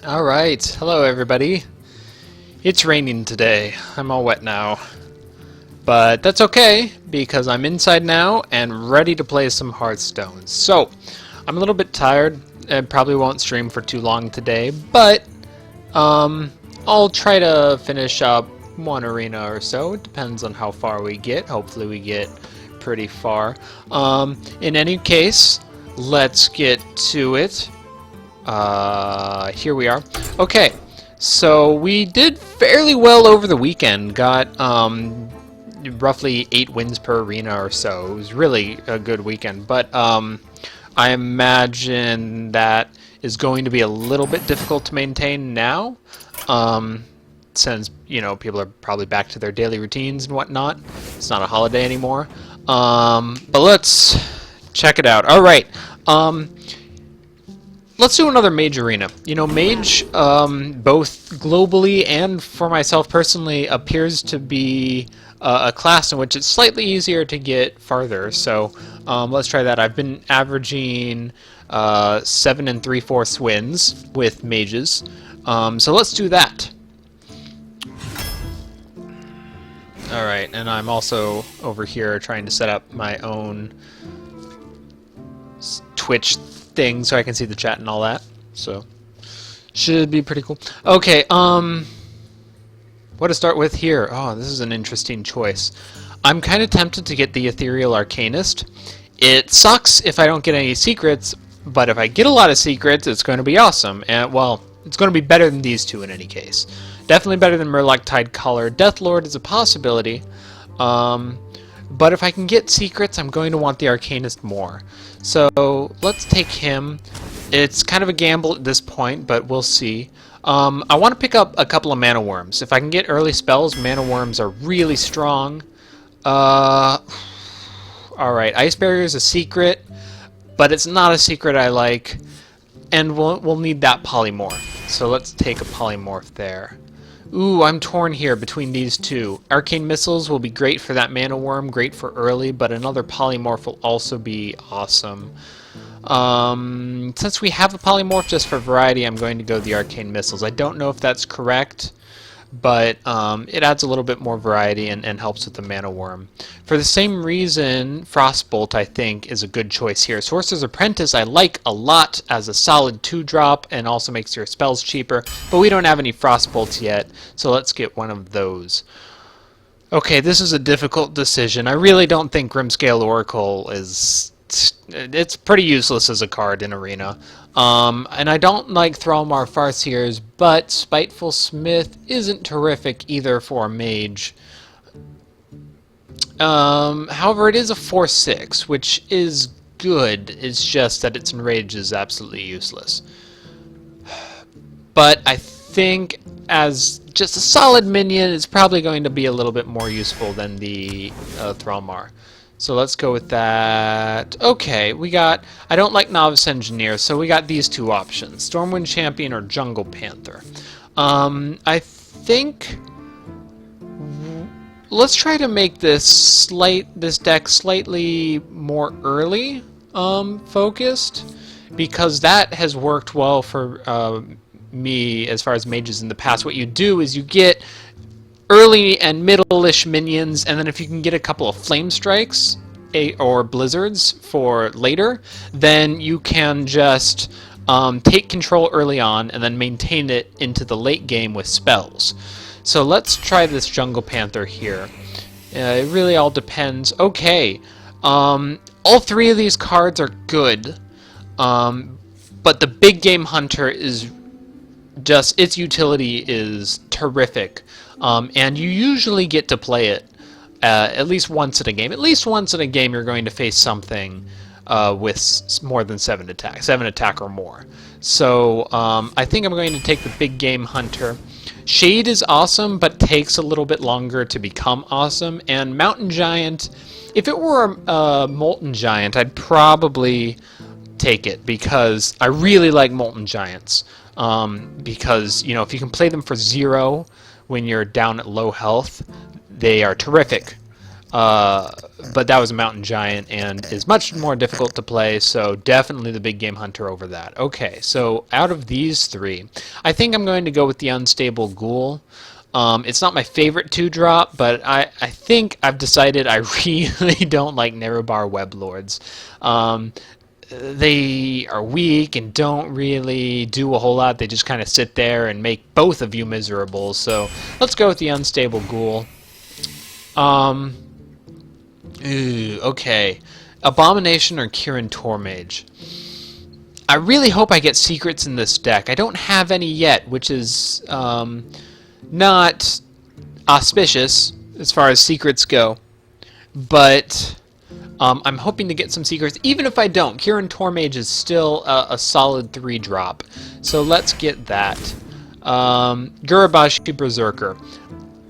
Alright, hello everybody. It's raining today. I'm all wet now. But that's okay, because I'm inside now and ready to play some Hearthstone. So, I'm a little bit tired and probably won't stream for too long today, but I'll try to finish up one arena or so. It depends on how far we get. Hopefully we get pretty far. In any case, let's get to it. Here we are. Okay, so we did fairly well over the weekend. Got roughly 8 wins per arena or so. It was really a good weekend, but I imagine that is going to be a little bit difficult to maintain now, since people are probably back to their daily routines and whatnot. It's not a holiday anymore. But let's check it out. All right. Let's do another Mage arena. Mage, both globally and for myself personally, appears to be a class in which it's slightly easier to get farther. So let's try that. I've been averaging 7 3/4 wins with mages. So let's do that. Alright, and I'm also over here trying to set up my own Twitch thing so I can see the chat and all that. So should be pretty cool. Okay, what to start with here? Oh, this is an interesting choice. I'm kind of tempted to get the Ethereal Arcanist. It sucks if I don't get any secrets, but if I get a lot of secrets, it's going to be awesome. And well, it's going to be better than these two in any case. Definitely better than Murloc Caller. Deathlord is a possibility. But if I can get secrets, I'm going to want the Arcanist more. So let's take him. It's kind of a gamble at this point, but we'll see. I want to pick up a couple of Mana Worms. If I can get early spells, Mana Worms are really strong. Alright, Ice Barrier is a secret, but it's not a secret I like. And we'll need that Polymorph. So let's take a Polymorph there. Ooh, I'm torn here between these two. Arcane Missiles will be great for that Mana Worm, great for early, but another Polymorph will also be awesome. Since we have a Polymorph just for variety, I'm going to go the Arcane Missiles. I don't know if that's correct, but it adds a little bit more variety and helps with the Mana Worm. For the same reason, Frostbolt, I think, is a good choice here. Sorcerer's Apprentice I like a lot as a solid 2-drop and also makes your spells cheaper, but we don't have any Frostbolts yet, so let's get one of those. Okay, this is a difficult decision. I really don't think Grimscale Oracle is... It's pretty useless as a card in Arena. And I don't like Thrallmar Farseers, but Spiteful Smith isn't terrific either for a mage. However, it is a 4/6, which is good. It's just that its enrage is absolutely useless. But I think as just a solid minion, it's probably going to be a little bit more useful than the Thrallmar. So let's go with that. Okay, I don't like Novice Engineer, so we got these two options. Stormwind Champion or Jungle Panther. I think... Let's try to make this deck slightly more early focused, because that has worked well for me as far as mages in the past. What you do is you get early and middle-ish minions, and then if you can get a couple of Flame Strikes or Blizzards for later, then you can just take control early on and then maintain it into the late game with spells. So let's try this Jungle Panther here. It really all depends. Okay, all three of these cards are good, but the Big Game Hunter is just, its utility is terrific. And you usually get to play it at least once in a game. At least once in a game you're going to face something with more than 7 attack or more. So I think I'm going to take the Big Game Hunter. Shade is awesome, but takes a little bit longer to become awesome. And Mountain Giant, if it were a Molten Giant, I'd probably take it, because I really like Molten Giants. Because, if you can play them for 0 when you're down at low health, they are terrific. Uh, but that was a mountain giant and is much more difficult to play, so definitely the big game hunter over that. Okay, so out of these three, I think I'm going to go with the unstable ghoul. It's not my favorite 2-drop, but I think I've decided I really don't like Nerebar Weblords. They are weak and don't really do a whole lot. They just kind of sit there and make both of you miserable. So let's go with the unstable ghoul. Okay. Abomination or Kirin Tormage. I really hope I get secrets in this deck. I don't have any yet, which is not auspicious as far as secrets go. But I'm hoping to get some secrets. Even if I don't, Kirin Tormage is still a solid 3-drop. So let's get that. Gurabashi Berserker.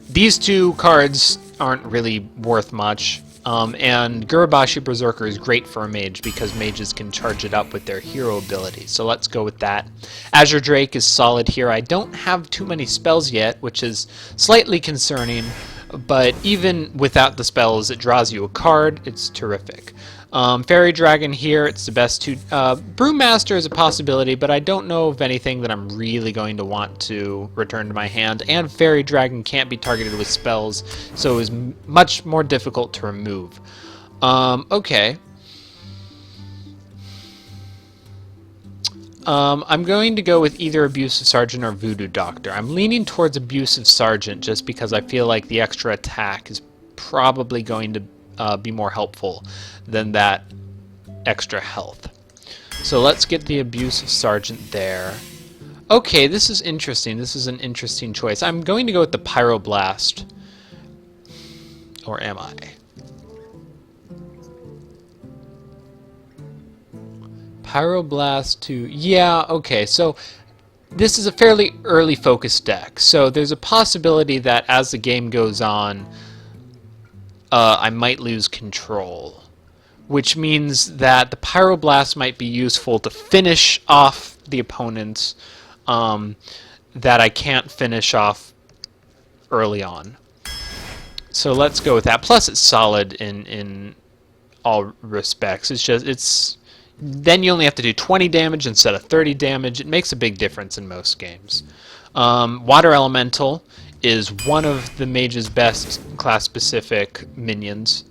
These two cards aren't really worth much. And Gurabashi Berserker is great for a mage because mages can charge it up with their hero ability. So let's go with that. Azure Drake is solid here. I don't have too many spells yet, which is slightly concerning. But even without the spells, it draws you a card. It's terrific. Fairy Dragon here, it's the best two. Brewmaster is a possibility, but I don't know of anything that I'm really going to want to return to my hand. And Fairy Dragon can't be targeted with spells, so it is much more difficult to remove. Okay. I'm going to go with either Abusive Sergeant or Voodoo Doctor. I'm leaning towards Abusive Sergeant just because I feel like the extra attack is probably going to be more helpful than that extra health. So let's get the Abusive Sergeant there. Okay, this is interesting. This is an interesting choice. I'm going to go with the Pyroblast. Or am I? Pyroblast to... Yeah, okay, so this is a fairly early focus deck. So there's a possibility that as the game goes on, I might lose control, which means that the Pyroblast might be useful to finish off the opponents that I can't finish off early on. So let's go with that. Plus, it's solid in all respects. Then you only have to do 20 damage instead of 30 damage. It makes a big difference in most games. Water Elemental is one of the mage's best class-specific minions.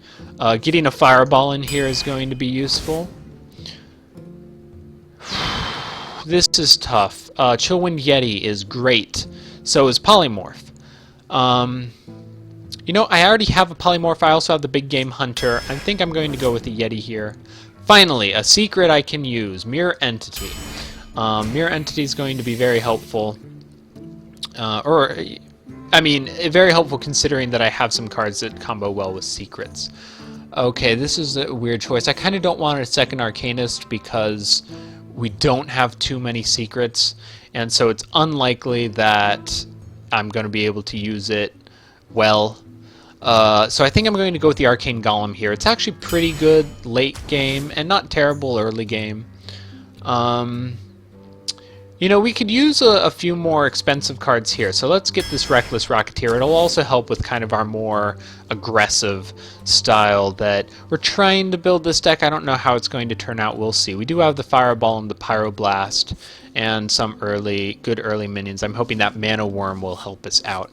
Getting a Fireball in here is going to be useful. This is tough. Chillwind Yeti is great. So is Polymorph. You know, I already have a Polymorph. I also have the Big Game Hunter. I think I'm going to go with the Yeti here. Finally, a secret I can use. Mirror Entity. Mirror Entity is going to be very helpful. I mean, very helpful considering that I have some cards that combo well with secrets. Okay, this is a weird choice. I kind of don't want a second Arcanist because we don't have too many secrets, and so it's unlikely that I'm going to be able to use it well. So I think I'm going to go with the Arcane Golem here. It's actually pretty good late game and not terrible early game. You know, we could use a few more expensive cards here. So let's get this Reckless Rocketeer. It'll also help with kind of our more aggressive style that we're trying to build this deck. I don't know how it's going to turn out. We'll see. We do have the Fireball and the Pyroblast and some good early minions. I'm hoping that Mana Worm will help us out.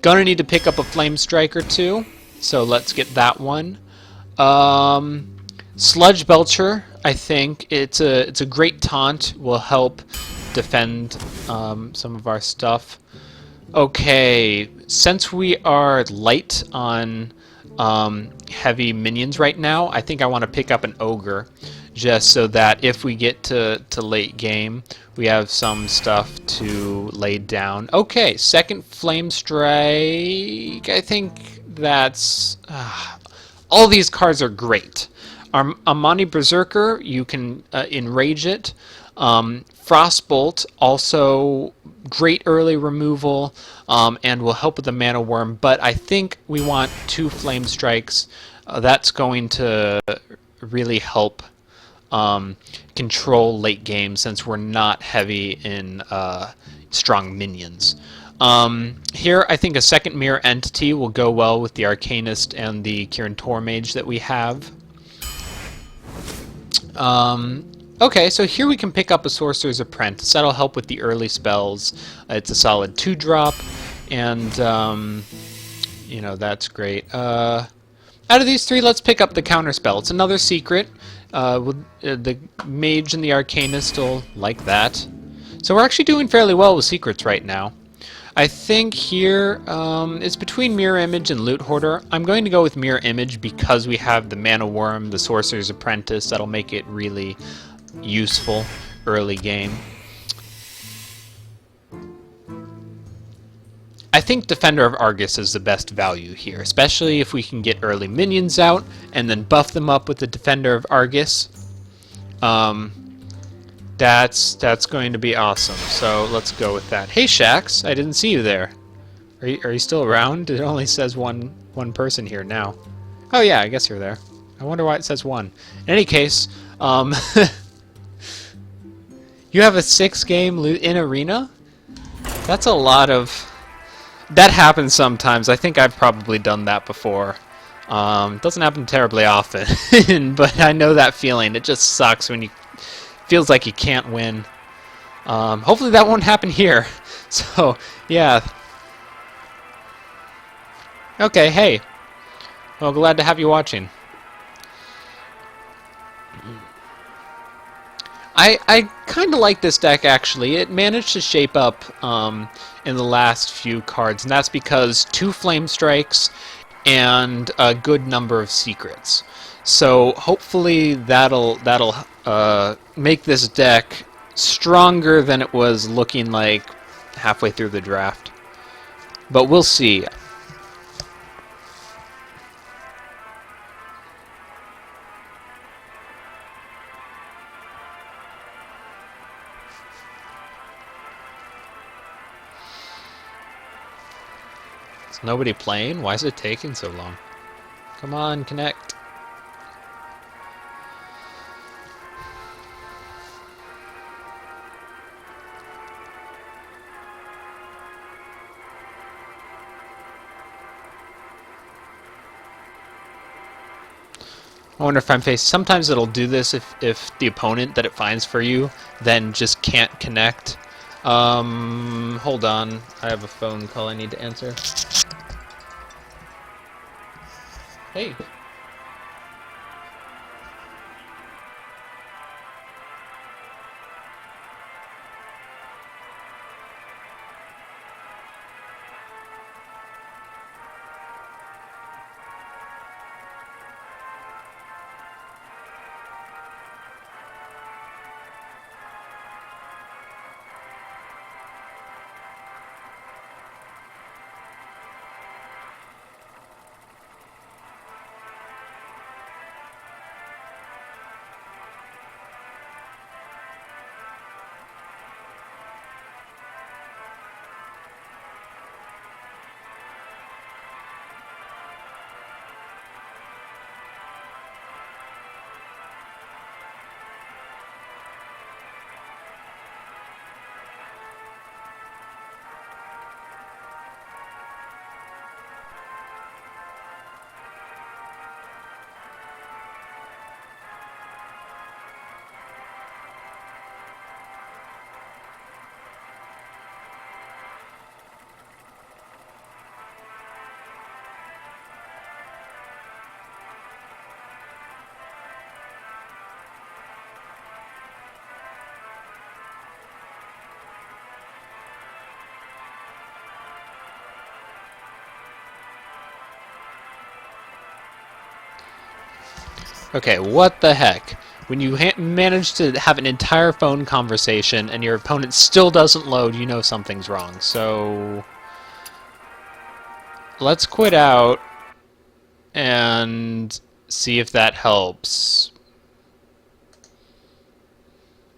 Gonna need to pick up a Flame Striker too. So let's get that one. Sludge Belcher, I think it's a great taunt. Will help defend some of our stuff. Okay, since we are light on heavy minions right now, I think I want to pick up an Ogre, just so that if we get to late game, we have some stuff to lay down. Okay, second Flame Strike. I think that's... all these cards are great. Amani Berserker, you can enrage it. Frostbolt, also great early removal, and will help with the Mana Worm, but I think we want 2 Flame Strikes. That's going to really help control late game since we're not heavy in strong minions. Here, I think a second mirror entity will go well with the Arcanist and the Kirin Tor Mage that we have. Okay, so here we can pick up a Sorcerer's Apprentice. That'll help with the early spells. It's a solid 2-drop, and, you know, that's great. Out of these three, let's pick up the Counterspell. It's another secret. The Mage and the Arcanist will like that. So we're actually doing fairly well with secrets right now. I think here it's between Mirror Image and Loot Hoarder. I'm going to go with Mirror Image because we have the Mana Worm, the Sorcerer's Apprentice. That'll make it really useful early game. I think Defender of Argus is the best value here, especially if we can get early minions out and then buff them up with the Defender of Argus. That's going to be awesome. So let's go with that. Hey Shax, I didn't see you there. Are you still around? It only says one person here now. Oh yeah, I guess you're there. I wonder why it says 1. In any case, you have a 6-game in arena? That's a lot of... That happens sometimes. I think I've probably done that before. It doesn't happen terribly often, but I know that feeling. It just sucks when you... Feels like you can't win. Hopefully that won't happen here. So, yeah. Okay, hey. Well, glad to have you watching. I kind of like this deck, actually. It managed to shape up in the last few cards, and that's because 2 Flame Strikes and a good number of secrets. So hopefully that'll make this deck stronger than it was looking like halfway through the draft. But we'll see. Is nobody playing? Why is it taking so long? Come on, connect. I wonder if I'm facing... Sometimes it'll do this if the opponent that it finds for you then just can't connect. Hold on. I have a phone call I need to answer. Hey. Okay, what the heck? When you manage to have an entire phone conversation and your opponent still doesn't load, you know something's wrong. So let's quit out and see if that helps.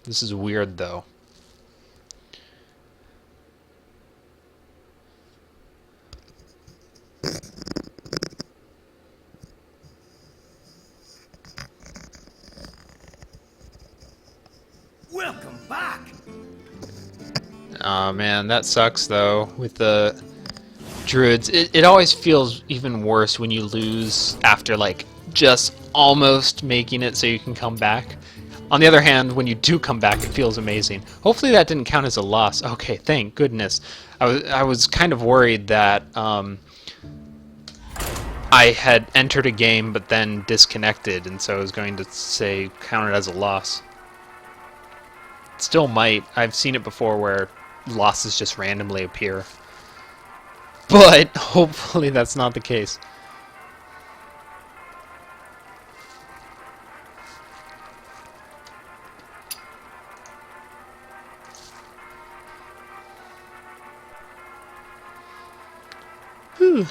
This is weird, though. Welcome back. Aw, man, that sucks though with the druids. It always feels even worse when you lose after like just almost making it so you can come back. On the other hand, when you do come back, it feels amazing. Hopefully that didn't count as a loss. Okay, thank goodness. I was kind of worried that I had entered a game but then disconnected, and so I was going to say counted as a loss. It still might. I've seen it before where losses just randomly appear. But hopefully that's not the case. Whew.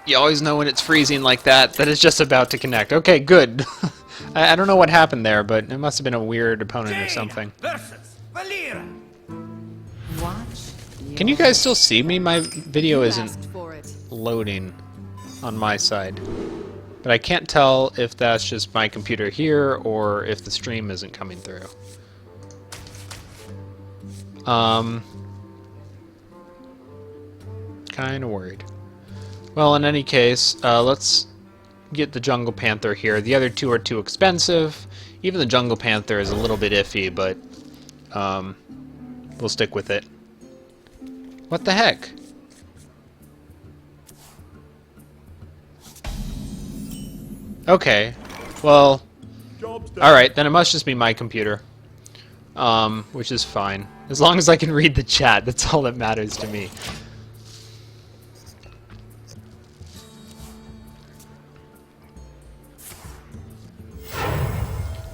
You always know when it's freezing like that, that it's just about to connect. Okay, good. I don't know what happened there, but it must have been a weird opponent or something. Can you guys still see me? My video isn't loading on my side. But I can't tell if that's just my computer here or if the stream isn't coming through. Kinda worried. Well, in any case, let's get the Jungle Panther here. The other two are too expensive. Even the Jungle Panther is a little bit iffy, but we'll stick with it. What the heck? Okay, well, alright, then it must just be my computer. Which is fine. As long as I can read the chat, that's all that matters to me.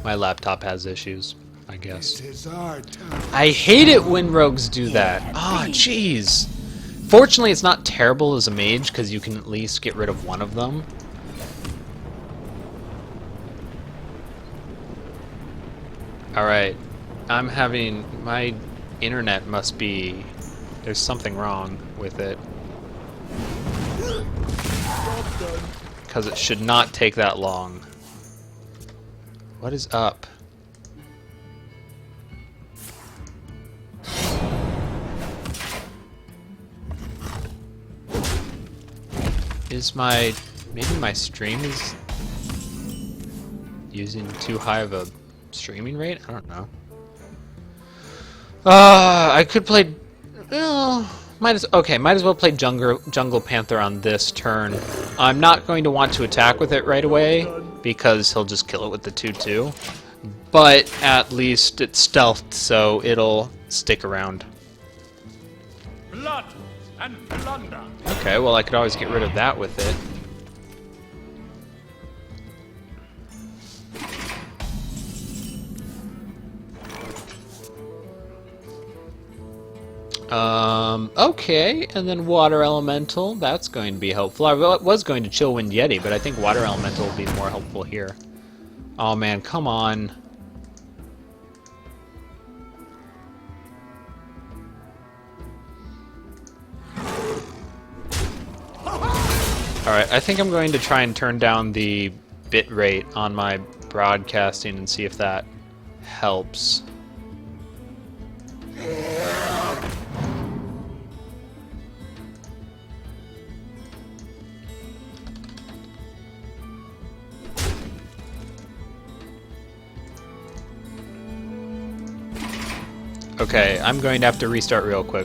My laptop has issues, I guess. I hate it when rogues do that. Ah, jeez. Fortunately, it's not terrible as a mage, because you can at least get rid of one of them. Alright. I'm having... my internet must be... there's something wrong with it. Because it should not take that long. What is up? Is my... maybe my stream is using too high of a streaming rate? I don't know. I could play... might as well play Jungle Panther on this turn. I'm not going to want to attack with it right away, because he'll just kill it with the 2-2. But at least it's stealthed, so it'll stick around. Blood and plunder. Okay, well I could always get rid of that with it. Okay, and then Water Elemental, that's going to be helpful. I was going to Chillwind Yeti, but I think Water Elemental will be more helpful here. Oh man, come on. Alright, I think I'm going to try and turn down the bit rate on my broadcasting and see if that helps. Okay, I'm going to have to restart real quick.